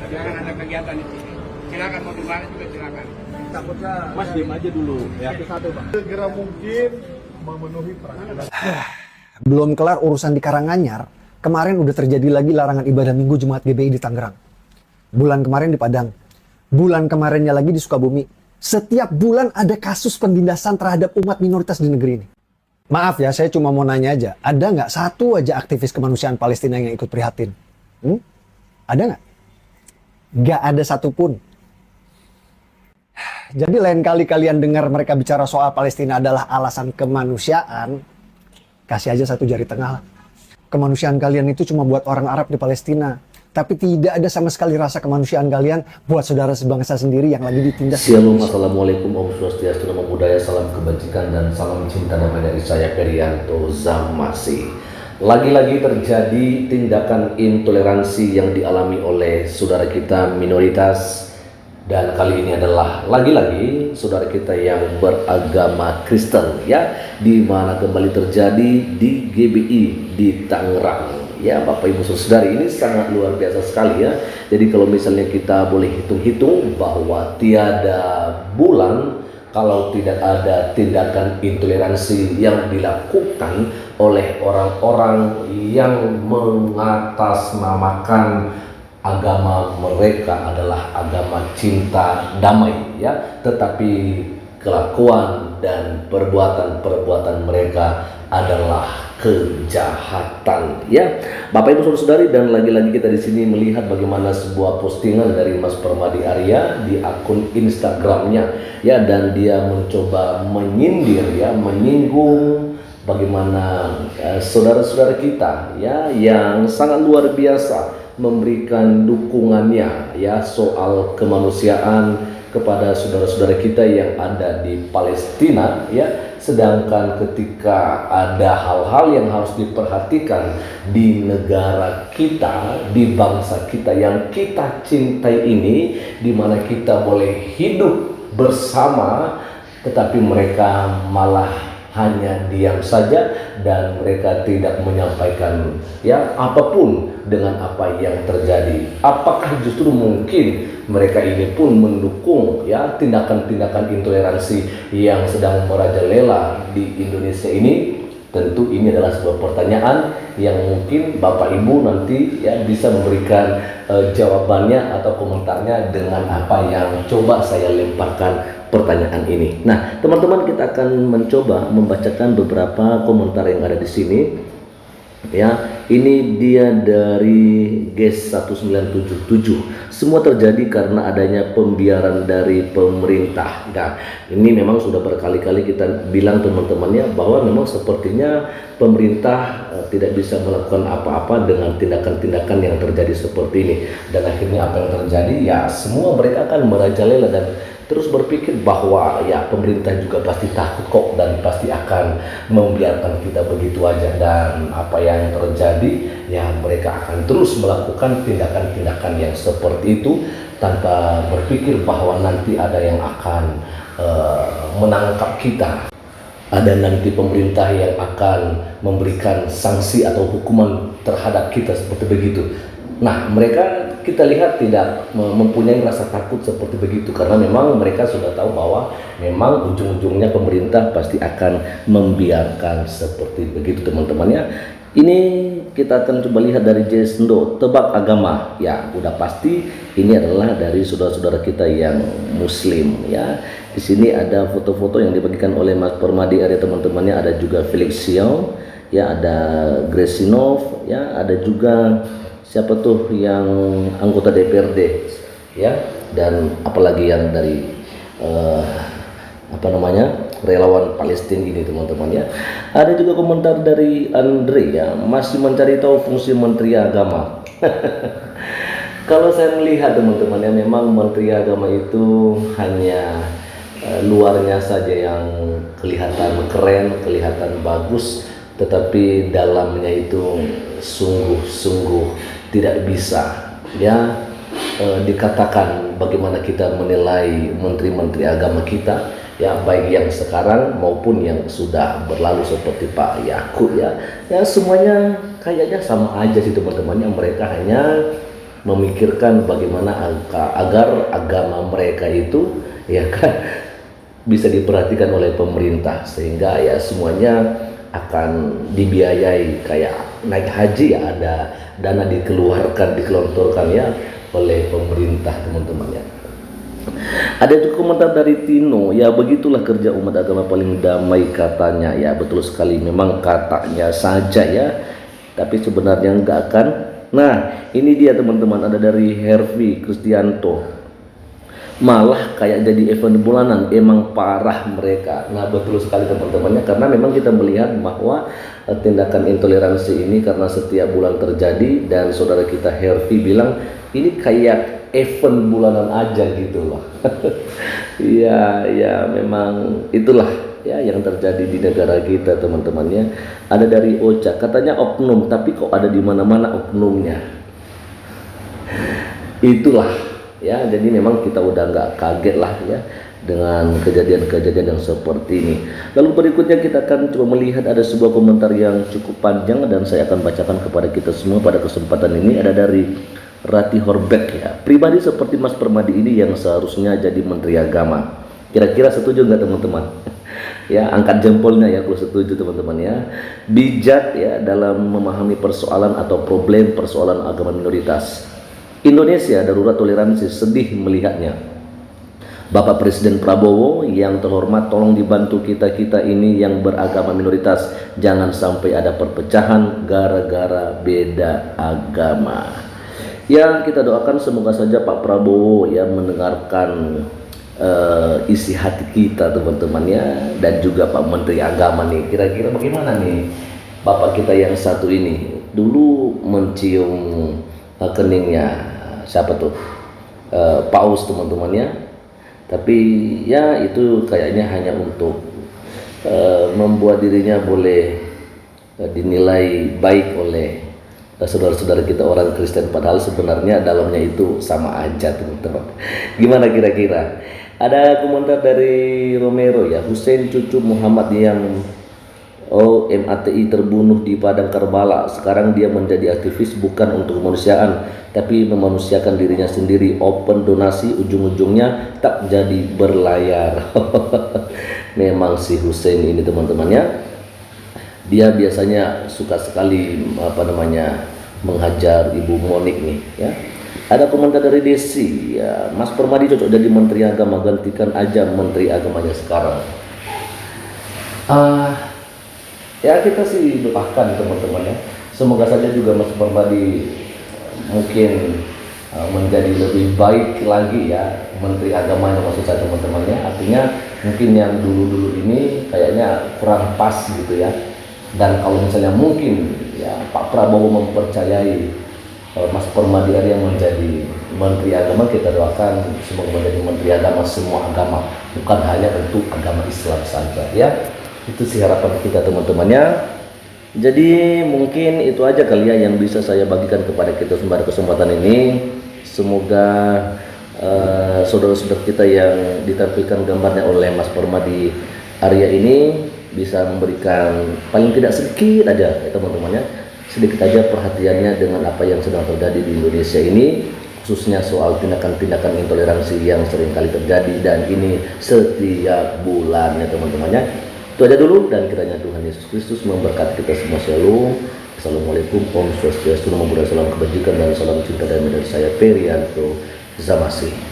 Jangan ada kegiatan di sini. Silakan mau di mana juga silakan. Takutnya Mas diam aja dulu ya. satu Pak. Segera mungkin memenuhi peraturan. Belum kelar urusan di Karanganyar, kemarin udah terjadi lagi larangan ibadah minggu Jemaat GBI di Tangerang. Bulan kemarin di Padang. Bulan kemarinnya lagi di Sukabumi. Setiap bulan ada kasus penindasan terhadap umat minoritas di negeri ini. Maaf ya, saya cuma mau nanya aja. Ada nggak satu aja aktivis kemanusiaan Palestina yang ikut prihatin? Ada nggak? Nggak ada satupun. Jadi lain kali kalian dengar mereka bicara soal Palestina adalah alasan kemanusiaan, kasih aja satu jari tengah. Kemanusiaan kalian itu cuma buat orang Arab di Palestina. Tapi tidak ada sama sekali rasa kemanusiaan kalian buat saudara sebangsa sendiri yang lagi ditindas. Shalom, assalamualaikum, om swastiastu, namo buddhaya, salam kebajikan dan salam cinta damai dari saya Perianto Zamasi. Lagi-lagi terjadi tindakan intoleransi yang dialami oleh saudara kita minoritas, dan kali ini adalah lagi-lagi saudara kita yang beragama Kristen, ya, di mana kembali terjadi di GBI di Tangerang. Ya, Bapak Ibu Saudari, ini sangat luar biasa sekali ya. Jadi kalau misalnya kita boleh hitung-hitung bahwa tiada bulan kalau tidak ada tindakan intoleransi yang dilakukan oleh orang-orang yang mengatasnamakan agama mereka adalah agama cinta damai, ya, tetapi kelakuan dan perbuatan-perbuatan mereka adalah kejahatan, ya, Bapak Ibu Saudara-saudari. Dan lagi-lagi kita di sini melihat bagaimana sebuah postingan dari Mas Permadi Arya di akun Instagramnya, ya, dan dia mencoba menyindir, ya, menyinggung bagaimana saudara-saudara kita, ya, yang sangat luar biasa memberikan dukungannya, ya, soal kemanusiaan kepada saudara-saudara kita yang ada di Palestina, ya, sedangkan ketika ada hal-hal yang harus diperhatikan di negara kita, di bangsa kita yang kita cintai ini, di mana kita boleh hidup bersama, tetapi mereka malah hanya diam saja dan mereka tidak menyampaikan, ya, apapun dengan apa yang terjadi. Apakah justru mungkin mereka ini pun mendukung, ya, tindakan-tindakan intoleransi yang sedang merajalela di Indonesia ini? Tentu ini adalah sebuah pertanyaan yang mungkin Bapak Ibu nanti, ya, bisa memberikan jawabannya atau komentarnya dengan apa yang coba saya lemparkan pertanyaan ini. Nah, teman-teman, kita akan mencoba membacakan beberapa komentar yang ada di sini. Ya, ini dia dari GES 1977. Semua terjadi karena adanya pembiaran dari pemerintah. Nah, ini memang sudah berkali-kali kita bilang teman-temannya bahwa memang sepertinya pemerintah tidak bisa melakukan apa-apa dengan tindakan-tindakan yang terjadi seperti ini. Dan akhirnya apa yang terjadi? Ya, semua mereka akan merajalela dan terus berpikir bahwa, ya, pemerintah juga pasti takut kok dan pasti akan membiarkan kita begitu aja, dan apa yang terjadi, ya, mereka akan terus melakukan tindakan-tindakan yang seperti itu tanpa berpikir bahwa nanti ada yang akan menangkap kita, ada nanti pemerintah yang akan memberikan sanksi atau hukuman terhadap kita seperti begitu. Nah, mereka kita lihat tidak mempunyai rasa takut seperti begitu karena memang mereka sudah tahu bahwa memang ujung-ujungnya pemerintah pasti akan membiarkan seperti begitu, teman-temannya. Ini kita akan coba lihat dari Jesndo, tebak agama. Ya, udah pasti ini adalah dari saudara-saudara kita yang Muslim, ya. Di sini ada foto-foto yang dibagikan oleh Mas Permadi Arya, teman-temannya. Ada juga Felix Xiao, ya, ada Gresinov, ya, ada juga siapa tuh yang anggota DPRD, ya, dan apalagi yang dari relawan Palestina ini, teman-teman, ya. Ada juga komentar dari Andre, ya, masih mencari tahu fungsi Menteri Agama. Kalau saya melihat, teman-teman, ya, memang Menteri Agama itu hanya luarnya saja yang kelihatan keren, kelihatan bagus, tetapi dalamnya itu sungguh-sungguh tidak bisa, ya, dikatakan bagaimana kita menilai menteri-menteri agama kita, ya, baik yang sekarang maupun yang sudah berlalu seperti Pak Yakut, ya, ya, semuanya kayaknya sama aja sih, teman-teman, yang mereka hanya memikirkan bagaimana agar agama mereka itu ya kan bisa diperhatikan oleh pemerintah, sehingga ya semuanya akan dibiayai kayak naik haji ya, ada dana dikelontorkan ya oleh pemerintah teman-teman ya. Ada juga komentar dari Tino, ya begitulah kerja umat agama paling damai katanya. Ya betul sekali, memang katanya saja ya, tapi sebenarnya enggak kan. Nah ini dia teman-teman, ada dari Hervi Kristianto, malah kayak jadi event bulanan, emang parah mereka. Nah betul sekali teman-temannya, karena memang kita melihat bahwa tindakan intoleransi ini karena setiap bulan terjadi, dan saudara kita Hervi bilang ini kayak event bulanan aja gitu loh. Ya memang itulah ya yang terjadi di negara kita teman-temannya. Ada dari Ocha, katanya oknum, tapi kok ada di mana-mana oknumnya. Itulah ya, jadi memang kita udah nggak kaget lah ya dengan kejadian-kejadian yang seperti ini. Lalu berikutnya kita akan coba melihat ada sebuah komentar yang cukup panjang, dan saya akan bacakan kepada kita semua pada kesempatan ini. Ada dari Rati Horbek ya, pribadi seperti Mas Permadi ini yang seharusnya jadi Menteri Agama. Kira-kira setuju nggak teman-teman? Ya angkat jempolnya ya kalau setuju teman-teman ya. Bijak ya dalam memahami persoalan atau problem persoalan agama minoritas. Indonesia darurat toleransi, sedih melihatnya. Bapak Presiden Prabowo yang terhormat, tolong dibantu kita-kita ini yang beragama minoritas, jangan sampai ada perpecahan gara-gara beda agama. Ya kita doakan semoga saja Pak Prabowo yang mendengarkan isi hati kita teman-teman ya, dan juga Pak Menteri Agama nih. Kira-kira bagaimana nih Bapak kita yang satu ini? Dulu mencium keningnya siapa tuh? Paus teman-teman ya. Tapi ya itu kayaknya hanya untuk membuat dirinya boleh dinilai baik oleh saudara-saudara kita orang Kristen, padahal sebenarnya dalamnya itu sama aja teman-teman. Gimana kira-kira? Ada komentar dari Romero ya, Hussein cucu Muhammad yang MATI terbunuh di Padang Karbala, sekarang dia menjadi aktivis bukan untuk kemanusiaan tapi memanusiakan dirinya sendiri, open donasi, ujung-ujungnya tak jadi berlayar. Memang si Hussein ini teman-temannya, dia biasanya suka sekali menghajar Ibu Monik nih ya. Ada komentar dari Desi ya, Mas Permadi cocok jadi Menteri Agama, gantikan aja Menteri Agamanya sekarang. Ya kita sih doakan teman-teman ya, semoga saja juga Mas Permadi mungkin menjadi lebih baik lagi ya Menteri Agamanya, maksud saya teman-temannya. Artinya mungkin yang dulu-dulu ini kayaknya kurang pas gitu ya. Dan kalau misalnya mungkin ya Pak Prabowo mempercayai Mas Permadi yang menjadi Menteri Agama, kita doakan semoga menjadi Menteri Agama semua agama, bukan hanya untuk agama Islam saja ya. Itu sih harapan kita teman-temannya. Jadi mungkin itu aja kali ya yang bisa saya bagikan kepada kita pada kesempatan ini. Semoga saudara-saudara kita yang ditampilkan gambarnya oleh Mas Permadi Arya ini bisa memberikan paling tidak sedikit aja ya teman-temannya, sedikit aja perhatiannya dengan apa yang sedang terjadi di Indonesia ini, khususnya soal tindakan-tindakan intoleransi yang sering kali terjadi, dan ini setiap bulannya teman-temannya. Itu aja dulu, dan kiranya Tuhan Yesus Kristus memberkati kita semua selalu. Assalamualaikum, Om Swastiastu, Namo Buddhaya, salam kebajikan dan salam cinta damai dari saya Perianto Zamasi.